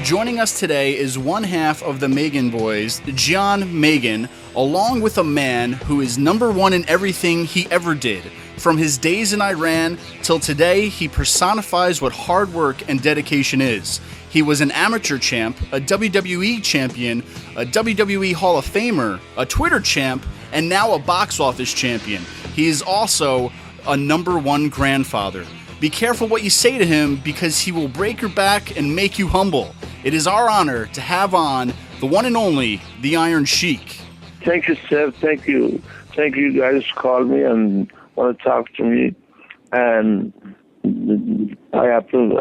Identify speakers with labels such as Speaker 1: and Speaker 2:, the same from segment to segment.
Speaker 1: Joining us today is one half of the Magen boys, Jian Magen, along with a man who is number one in everything he ever did. From his days in Iran till today, he personifies what hard work and dedication is. He was an amateur champ, a WWE champion, a WWE Hall of Famer, a Twitter champ, and now a box office champion. He is also a number one grandfather. Be careful what you say to him because he will break your back and make you humble. It is our honor to have on the one and only, the Iron Sheik.
Speaker 2: Thank you, Seth. Thank you. Thank you guys called me and want to talk to me. And I have to,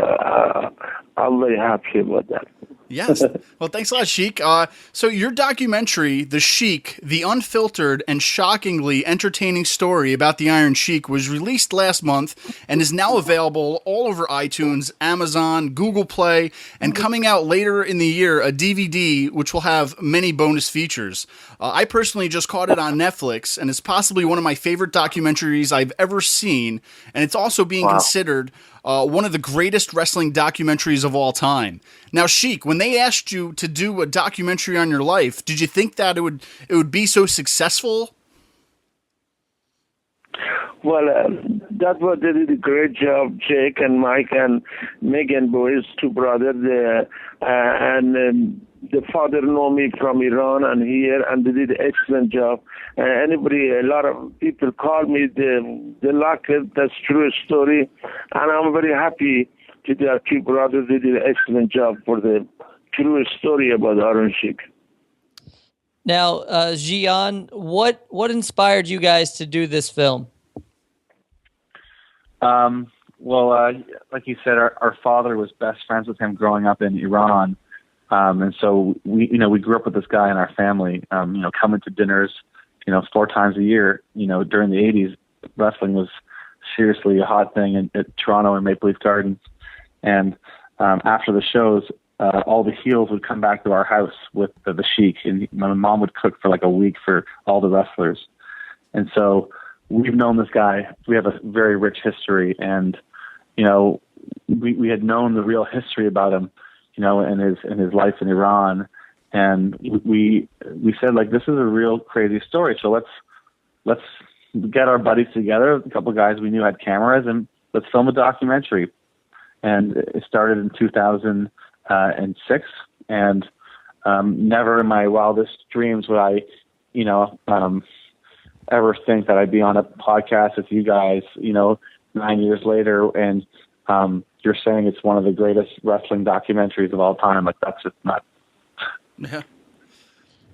Speaker 2: I'm very happy about that.
Speaker 1: Yes. Well, thanks a lot, Sheik. So your documentary, The Sheik, the unfiltered and shockingly entertaining story about the Iron Sheik, was released last month and is now available all over iTunes, Amazon, Google Play, and coming out later in the year, a DVD, which will have many bonus features. I personally just caught it on Netflix, and it's possibly one of my favorite documentaries I've ever seen, and it's also being considered one of the greatest wrestling documentaries of all time. Now, Sheik, when they asked you to do a documentary on your life, did you think that it would be so successful?
Speaker 2: Well, that was they did a great job, Jake and Mike and Megan boys, two brothers, and the father know me from Iran and here, and they did an excellent job. A lot of people call me, they like it, that's true story, and I'm very happy to their two brothers. They did an excellent job for the true story about Iron Sheik.
Speaker 3: Now, Jian, what inspired you guys to do this film?
Speaker 4: Well, like you said, our father was best friends with him growing up in Iran. And so we grew up with this guy in our family, coming to dinners, 4 times a year. During the 80s, wrestling was seriously a hot thing at Toronto and Maple Leaf Gardens. And after the shows, all the heels would come back to our house with the Sheik, and my mom would cook for like a week for all the wrestlers. And so we've known this guy. We have a very rich history, and we had known the real history about him, and his life in Iran. And we said, like, this is a real crazy story. So let's get our buddies together, a couple of guys we knew had cameras, and let's film a documentary. And it started in 2006. And never in my wildest dreams would I, ever think that I'd be on a podcast with you guys, 9 years later, and you're saying it's one of the greatest wrestling documentaries of all time. Like, that's just nuts.
Speaker 1: Yeah.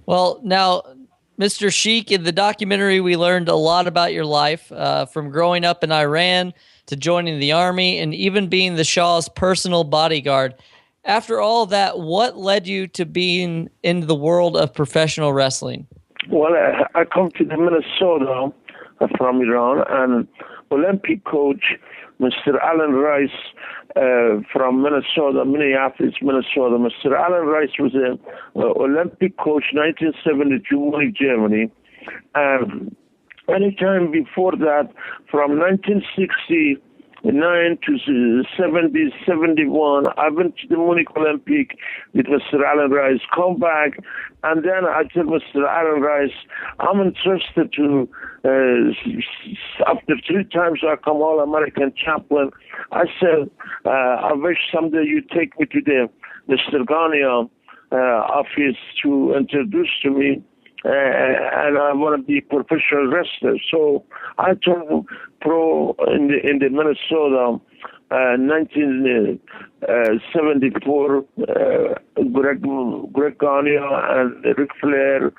Speaker 3: Well, now, Mr. Sheik, in the documentary, we learned a lot about your life, from growing up in Iran to joining the army and even being the Shah's personal bodyguard. After all that, what led you to being in the world of professional wrestling?
Speaker 2: Well, I come to the Minnesota from Iran, and Olympic coach, Mr. Alan Rice, from Minnesota, Minneapolis, Minnesota. Mr. Alan Rice was an Olympic coach 1972 Munich, Germany. And anytime before that, from 1969 to 70, 71, I went to the Munich Olympic with Mr. Alan Rice, come back, and then I told Mr. Alan Rice, I'm interested to, after 3 times I come All-American champion, I said, I wish someday you take me to the Mr. Ghania office to introduce to me, and I want to be a professional wrestler. So I told pro in the Minnesota 1974, Greg Ghania and Ric Flair,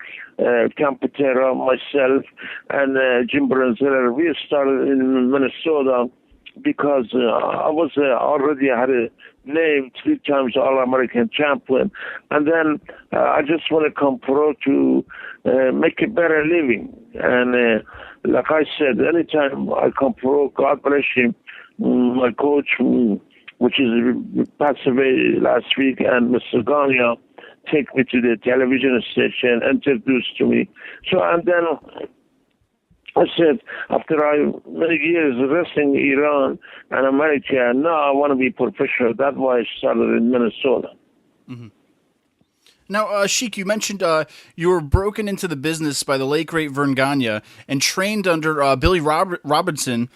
Speaker 2: Campetera, myself, and Jim Brunzeller. We started in Minnesota because I was already had a name 3 times All-American champion, and then I just want to come pro to make a better living. And like I said, anytime I come pro, God bless him, my coach, which is passed away last week, and Mr. Ghania take me to the television station, introduced to me. So, and then I said, after many years wrestling in Iran and America, now I want to be professional. That's why I started in Minnesota.
Speaker 1: Mm-hmm. Now, Sheik, you mentioned you were broken into the business by the late, great Vern Gagne and trained under Billy Robinson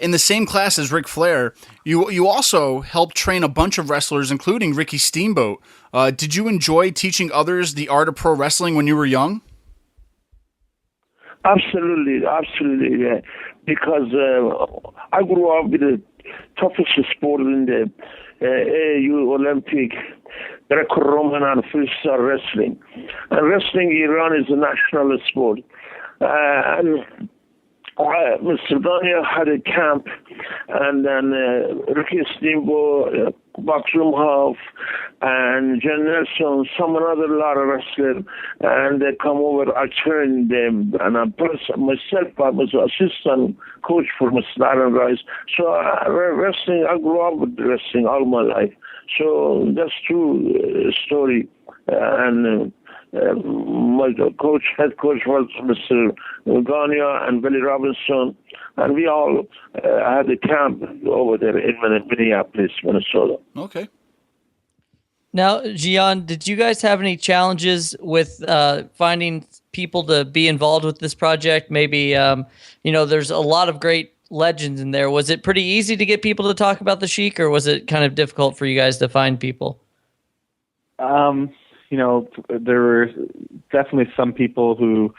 Speaker 1: in the same class as Ric Flair. You also helped train a bunch of wrestlers, including Ricky Steamboat. Did you enjoy teaching others the art of pro wrestling when you were young?
Speaker 2: Absolutely, yeah. Because I grew up with the toughest sport in the AAU Olympic, Greco-Roman and freestyle wrestling. And wrestling in Iran is a national sport. And Mr. Gagne had a camp, and then Ricky Steamboat, Box Rumhoff, and Jen Nelson, some other lot of wrestlers, and they come over. I trained them, and myself, I was assistant coach for Mr. Iron Rice. So wrestling, I grew up with wrestling all my life. So that's true story. And my head coach was Mr. Gagne and Billy Robinson, and we all had a camp over there in Minneapolis, Minnesota.
Speaker 1: Okay.
Speaker 3: Now, Jian, did you guys have any challenges with finding people to be involved with this project? Maybe, there's a lot of great legends in there. Was it pretty easy to get people to talk about the Sheik, or was it kind of difficult for you guys to find people?
Speaker 4: There were definitely some people who,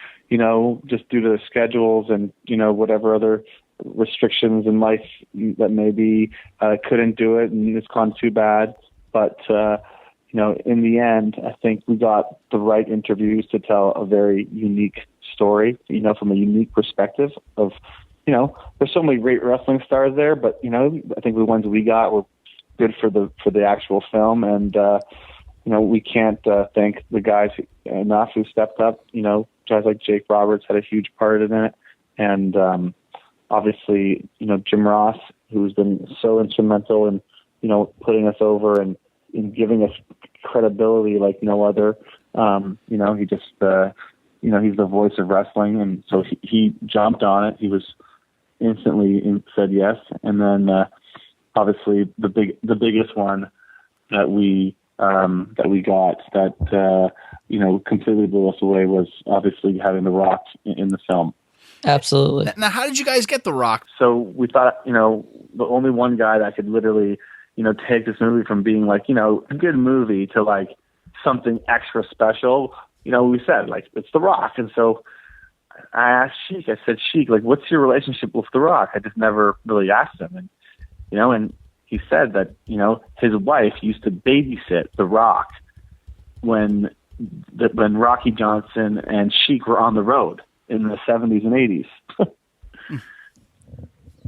Speaker 4: just due to their schedules and, whatever other restrictions in life that maybe couldn't do it, and it's gone too bad. But, in the end, I think we got the right interviews to tell a very unique story, from a unique perspective of, there's so many great wrestling stars there, but, I think the ones we got were good for the actual film. And, we can't thank the guys enough who stepped up. Guys like Jake Roberts had a huge part in it. And obviously, Jim Ross, who's been so instrumental in, putting us over and in giving us credibility like no other. He just, he's the voice of wrestling. And so he jumped on it. He was instantly said yes. And then obviously the biggest one that we got that completely blew us away was obviously having The Rock in the film.
Speaker 3: Absolutely.
Speaker 1: Now, how did you guys get The Rock?
Speaker 4: So we thought, the only one guy that could literally, take this movie from being like, a good movie to like something extra special. We said like it's The Rock, and so I asked Sheik. I said, Sheik, like, what's your relationship with The Rock? I just never really asked him, and and he said that, his wife used to babysit The Rock when Rocky Johnson and Sheik were on the road in the 70s and 80s.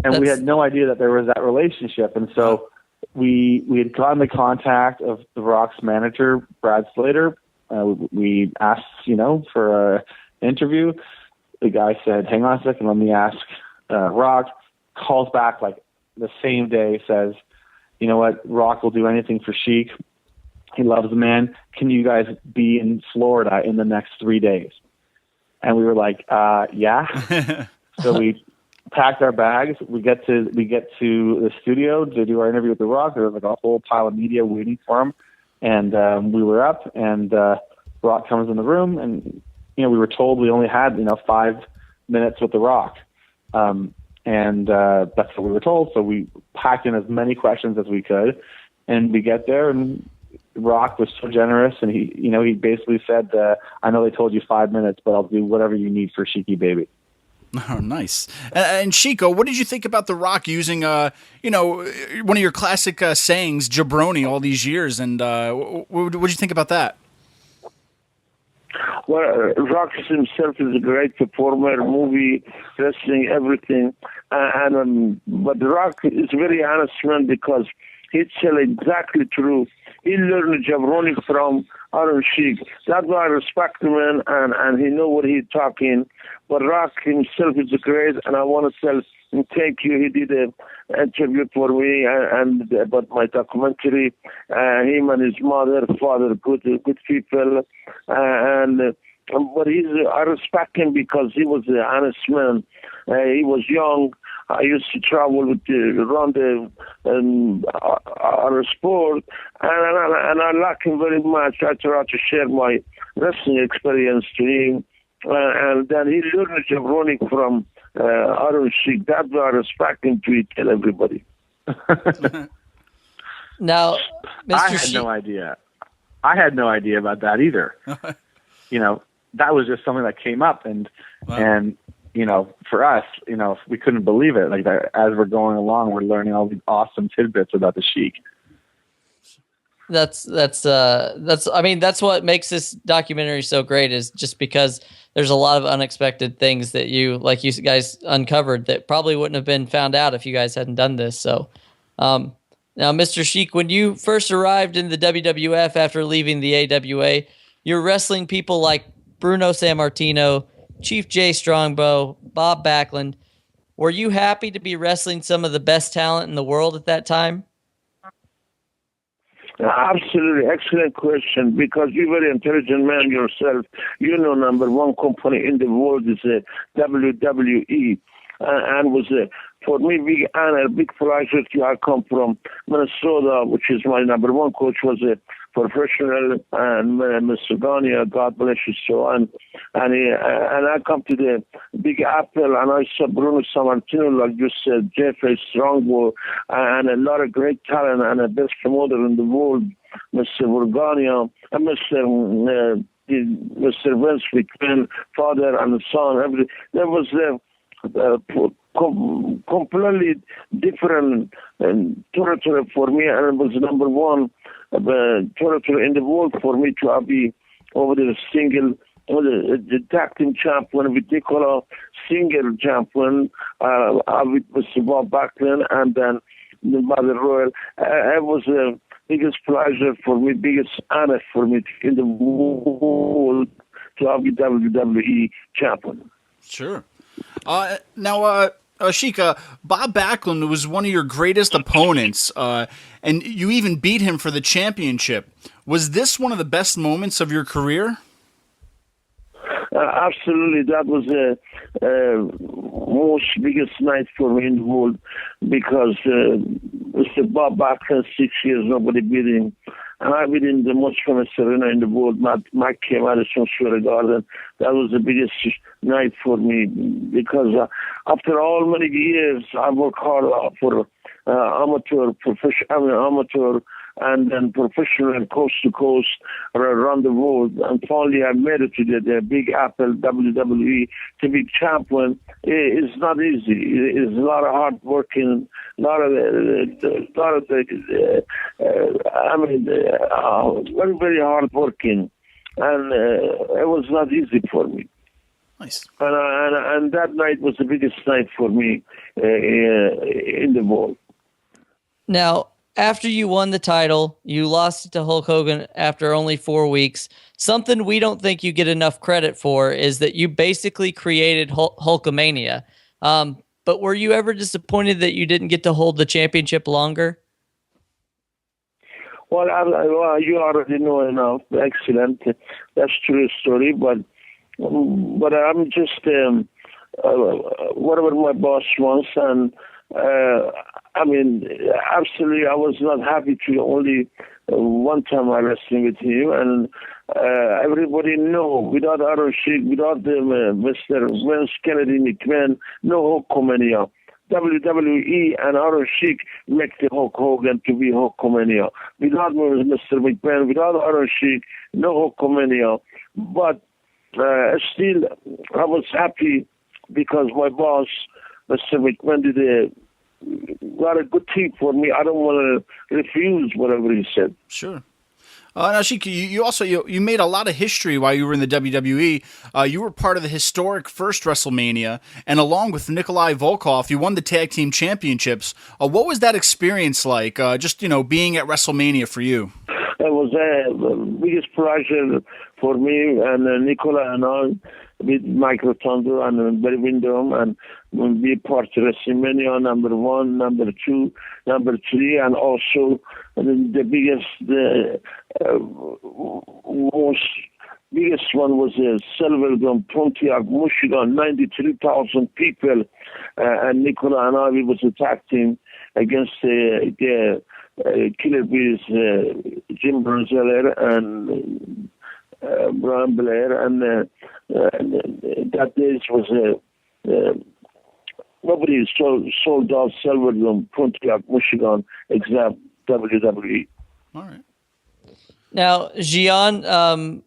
Speaker 4: And we had no idea that there was that relationship. And so we had gotten the contact of The Rock's manager, Brad Slater. We asked, for an interview. The guy said, hang on a second, let me ask Rock. Calls back like the same day, says, you know what, Rock will do anything for Sheik. He loves the man. Can you guys be in Florida in the next 3 days? And we were like, yeah. So we packed our bags. We get to the studio to do our interview with The Rock. There was like a whole pile of media waiting for him. And we were up, and Rock comes in the room, and we were told we only had 5 minutes with The Rock. And that's what we were told. So we packed in as many questions as we could, and we get there, and Rock was so generous, and he basically said, I know they told you 5 minutes, but I'll do whatever you need for Sheiky Baby.
Speaker 1: Oh, nice. And Chico, what did you think about The Rock using, one of your classic sayings, jabroni, all these years? And what did you think about that?
Speaker 2: Well, Rock himself is a great performer, movie, wrestling, everything. But The Rock is a very honest man because he tell exactly true. He learned jabroni from Iron Sheik. That's why I respect him, and he know what he's talking. But Rock himself is great, and I want to tell him thank you. He did an interview for me and about my documentary. Him and his mother, father, good people. And But I respect him because he was an honest man. He was young. I used to travel around our sport, and I like him very much. I try to share my wrestling experience to him, and then he learned of running from Iron Sheik. That's why I respect him to tell everybody.
Speaker 3: Now, Mr.
Speaker 4: I had
Speaker 3: Sheik,
Speaker 4: no idea. I had no idea about that either. That was just something that came up, and for us, we couldn't believe it. Like that, as we're going along, we're learning all these awesome tidbits about the Sheik.
Speaker 3: that's what makes this documentary so great, is just because there's a lot of unexpected things that you guys uncovered that probably wouldn't have been found out if you guys hadn't done this. So, now, Mr. Sheik, when you first arrived in the WWF after leaving the AWA, you're wrestling people like Bruno Sammartino, Chief Jay Strongbow, Bob Backlund. Were you happy to be wrestling some of the best talent in the world at that time?
Speaker 2: Absolutely. Excellent question, because you're a very intelligent man yourself. Number one company in the world is WWE. And was for me big honor, big pleasure to come from Minnesota, which is my number one coach, was a professional, and Mr. Gania, God bless you, so and I come to the Big Apple, and I saw Bruno Sammartino, like you said, Jeffrey Strongbow, and a lot of great talent, and the best promoter in the world, Mr. Vergania, and Mr. Vince McMahon, father and son. Everything. There was completely different territory for me, and it was number one territory in the world for me to be over the single, the tag team champion, with Nicola single champion, with Mr. Bob Backlund, and then the Mother Royal. It was the biggest pleasure for me, biggest honor for me in the world to be WWE champion.
Speaker 1: Sure. Now, Sheik, Bob Backlund was one of your greatest opponents, and you even beat him for the championship. Was this one of the best moments of your career?
Speaker 2: Absolutely. That was the most biggest night for me in the world, because Mr. Bob Backlund, 6 years, nobody beat him. And I beat him the most famous arena in the world, Mike Madison Square Garden. That was the biggest night for me, because after all many years, I worked hard for amateur, and then professional, coast to coast, around the world. And finally, I made it to the Big Apple, WWE, to be champion. It's not easy. It's a lot of hard working, very, very hard working. And it was not easy for me.
Speaker 1: Nice.
Speaker 2: And that night was the biggest night for me in the world.
Speaker 3: Now, after you won the title, you lost it to Hulk Hogan after only 4 weeks. Something we don't think you get enough credit for is that you basically created Hulkamania. But were you ever disappointed that you didn't get to hold the championship longer?
Speaker 2: Well, you already know enough. Excellent. That's true story. But I'm just whatever my boss wants, and absolutely, I was not happy to only one time I wrestling with him, and everybody know without Iron Sheik, without Mr. Vince Kennedy McMahon, no Hulkamania. WWE and Iron Sheik make the Hulk Hogan to be Hulkamania. Without Mr. McMahon, without Iron Sheik, no Hulkamania. But still, I was happy because my boss, Mr. McMahon, did got a good thing for me. I don't want to refuse whatever he said.
Speaker 1: Sure. Now, Sheik, you made a lot of history while you were in the WWE. You were part of the historic first WrestleMania, and along with Nikolai Volkov, you won the tag team championships. What was that experience like? Being at WrestleMania for you.
Speaker 2: It was the biggest pleasure for me and Nicola and I, with Mike Rotundo and Barry Windham, and be part of WrestleMania number 1, number 2, number 3, and also the biggest, most biggest one was Silverton, Pontiac, Michigan, 93,000 people. And Nicola and I, we was a tag team against the Killer Bees, Jim Bronzeller and Brian Blair. And that day was nobody sold out Silverton, Pontiac, Michigan, except WWE.
Speaker 1: All right.
Speaker 3: Now, Jian,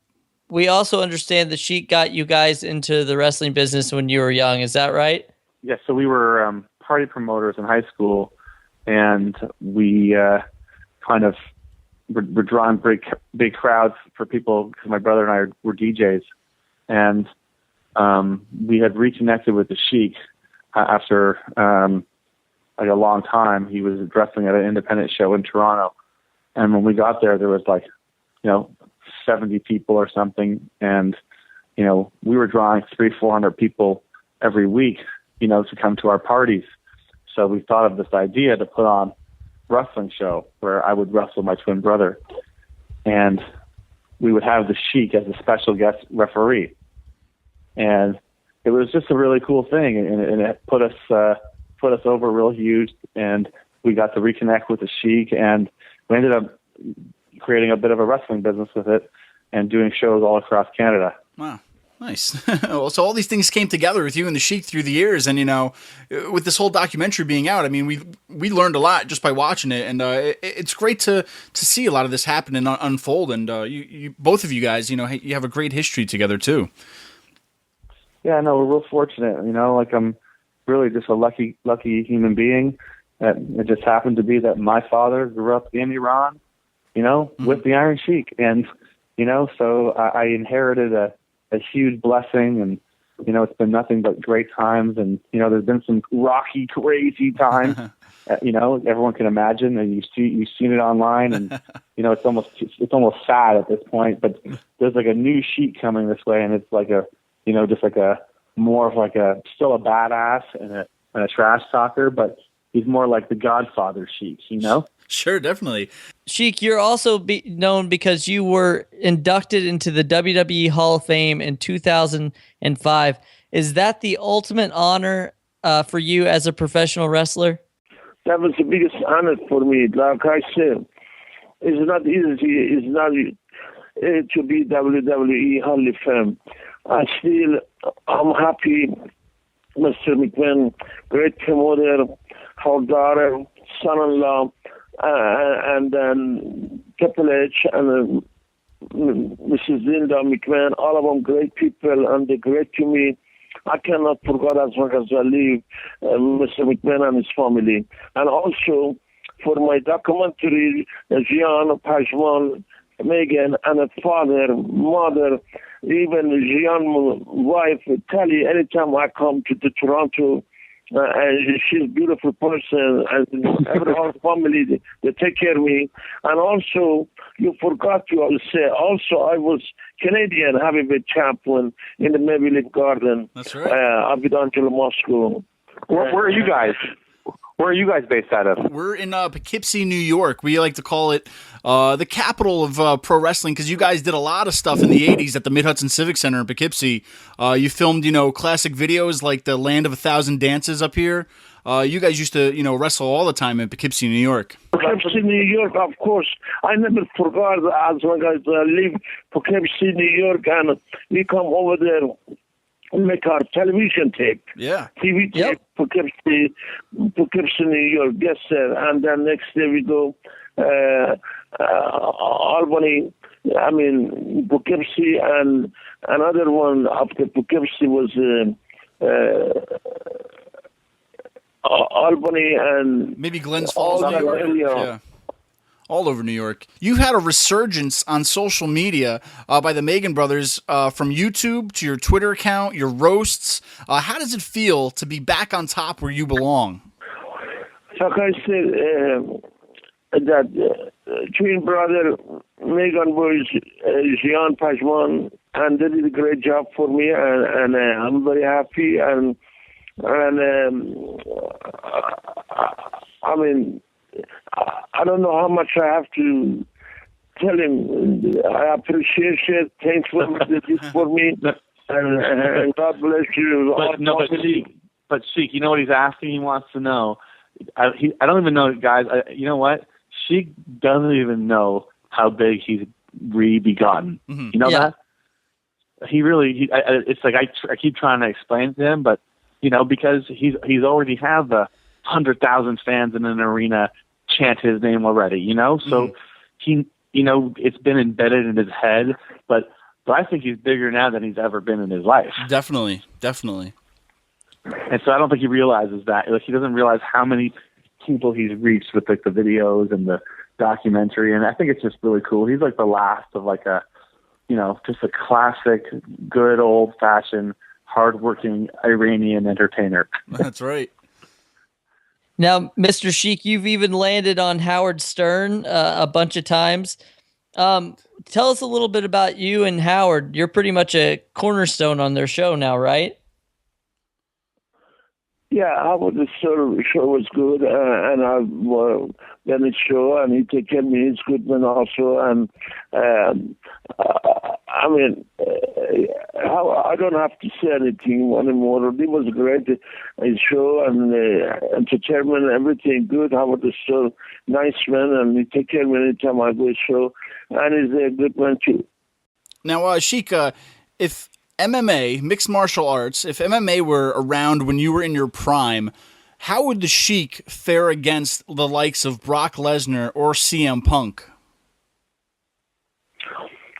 Speaker 3: we also understand that Sheik got you guys into the wrestling business when you were young. Is that right?
Speaker 4: Yeah, so we were party promoters in high school, and we kind of were drawing big crowds for people because my brother and I were DJs. And we had reconnected with the Sheik after like a long time. He was wrestling at an independent show in Toronto. And when we got there was 70 people or something. And, we were drawing 300-400 people every week, to come to our parties. So we thought of this idea to put on a wrestling show where I would wrestle my twin brother. And we would have the Sheik as a special guest referee. And it was just a really cool thing. And it put us over real huge. And we got to reconnect with the Sheik, and we ended up creating a bit of a wrestling business with it and doing shows all across Canada.
Speaker 1: Wow. Nice. Well, so all these things came together with you and the Sheik through the years, and with this whole documentary being out, I mean, we learned a lot just by watching it, and it's great to see a lot of this happen and unfold. And you both of you guys, you have a great history together too.
Speaker 4: Yeah, no, we're real fortunate. I'm really just a lucky human being. That it just happened to be that my father grew up in Iran, with the Iron Sheik, and so I inherited a huge blessing, and it's been nothing but great times, and there's been some rocky, crazy times, everyone can imagine, and you've seen it online, and it's almost sad at this point, but there's like a new Sheik coming this way, and it's like more of like still a badass and a trash talker, but he's more like the Godfather Sheik,
Speaker 1: Sure, definitely.
Speaker 3: Sheik, you're also known because you were inducted into the WWE Hall of Fame in 2005. Is that the ultimate honor for you as a professional wrestler?
Speaker 2: That was the biggest honor for me. Like I said, it's not easy. It's not to be WWE Hall of Fame. I'm happy. Mr. McMahon, great promoter, her daughter, son-in-law, and then Triple H and Mrs. Linda McMahon, all of them great people, and they're great to me. I cannot forget as long as I live Mr. McMahon and his family. And also, for my documentary, Jian Magen, and a father, mother, even Jian's wife, Kelly, anytime I come to Toronto, and she's a beautiful person, and our family, they take care of me. And also, you forgot to say, also I was Canadian heavyweight champion in the Maple Leaf Garden.
Speaker 1: That's right.
Speaker 2: I've been down to Moscow.
Speaker 4: Where are you guys? Where are you guys based out of?
Speaker 1: We're in Poughkeepsie, New York. We like to call it the capital of pro wrestling because you guys did a lot of stuff in the 80s at the Mid-Hudson Civic Center in Poughkeepsie. You filmed, classic videos like the Land of a Thousand Dances up here. You guys used to, wrestle all the time in Poughkeepsie, New York.
Speaker 2: Poughkeepsie, New York, of course. I never forgot as long as I live Poughkeepsie, New York, and we come over there. Make our television tape.
Speaker 1: Yeah.
Speaker 2: TV tape, Poughkeepsie, New York. Yes, sir. And then next day we go Albany, Poughkeepsie, and another one after Poughkeepsie was Albany and
Speaker 1: maybe Glens Falls,
Speaker 2: New York.
Speaker 1: Yeah. All over New York. You've had a resurgence on social media by the Magen brothers, from YouTube to your Twitter account, your roasts. How does it feel to be back on top where you belong?
Speaker 2: Like I said, that twin brother Magen boys, Jian Pajman, and they did a great job for me, and I'm very happy. And I don't know how much I have to tell him I appreciate it. Thanks for what you did for me, and God bless you.
Speaker 4: But Sheik, you know what he's asking? He wants to know. I don't even know, guys. You know what? Sheik doesn't even know how big he's re-begotten.
Speaker 1: Mm-hmm.
Speaker 4: You know that? It's like I keep trying to explain to him, but because he's already have the 100,000 fans in an arena chant his name already. So he, it's been embedded in his head, but I think he's bigger now than he's ever been in his life.
Speaker 1: Definitely.
Speaker 4: And so I don't think he realizes that. Like, he doesn't realize how many people he's reached with like the videos and the documentary, and I think it's just really cool. He's like the last of like just a classic, good old-fashioned, hardworking Iranian entertainer.
Speaker 1: That's right.
Speaker 3: Now, Mr. Sheik, you've even landed on Howard Stern a bunch of times. Tell us a little bit about you and Howard. You're pretty much a cornerstone on their show now, right?
Speaker 2: Yeah, Howard Stern show was good, and I've done his show, and he take care of me. He's good man also, and I don't have to say anything anymore. It was great, his show, and entertainment, everything good. Howard Stern, nice man, and he take care of me anytime I go to show, and he's a good man too.
Speaker 1: Now, Sheik, if MMA, mixed martial arts, if MMA were around when you were in your prime, how would the Sheik fare against the likes of Brock Lesnar or CM Punk?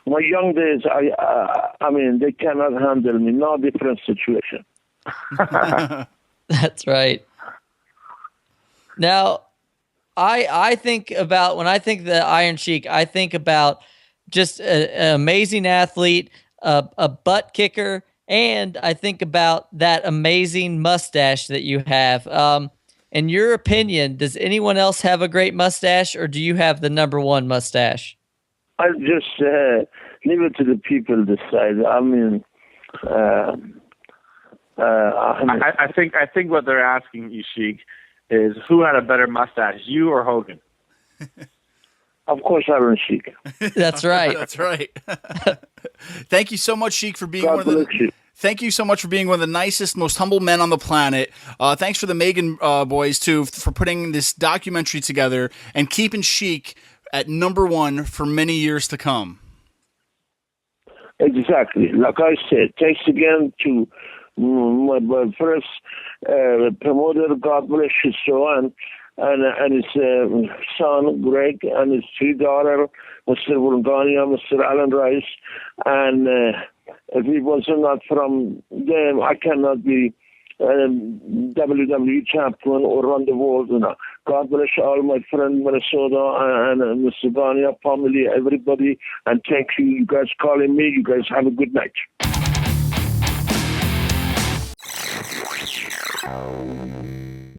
Speaker 2: My young days, they cannot handle me. No different situation.
Speaker 3: That's right. Now, I think about, when I think of the Iron Sheik, I think about just an amazing athlete, a butt kicker, and I think about that amazing mustache that you have. In your opinion, does anyone else have a great mustache, or do you have the number one mustache?
Speaker 2: I just leave it to the people to decide.
Speaker 4: I think what they're asking you, Sheik, is who had a better mustache, you or Hogan?
Speaker 2: Of course, Iron Sheik.
Speaker 3: That's right.
Speaker 1: That's right. Thank you so much, Sheik, for being
Speaker 2: God
Speaker 1: one of the.
Speaker 2: bless you.
Speaker 1: Thank you so much for being one of the nicest, most humble men on the planet. Thanks for the Magen boys too for putting this documentary together and keeping Sheik at number one for many years to come.
Speaker 2: Exactly. Like I said, thanks again to my first promoter, God bless his son, and his son, Greg, and his three daughters, Mr. Burgania, Mr. Alan Rice, and if it was not from them, I cannot be WWE champion or run the world. God bless all my friends, Minnesota, and Mr. Gania, family, everybody, and thank you guys calling me. You guys have a good night.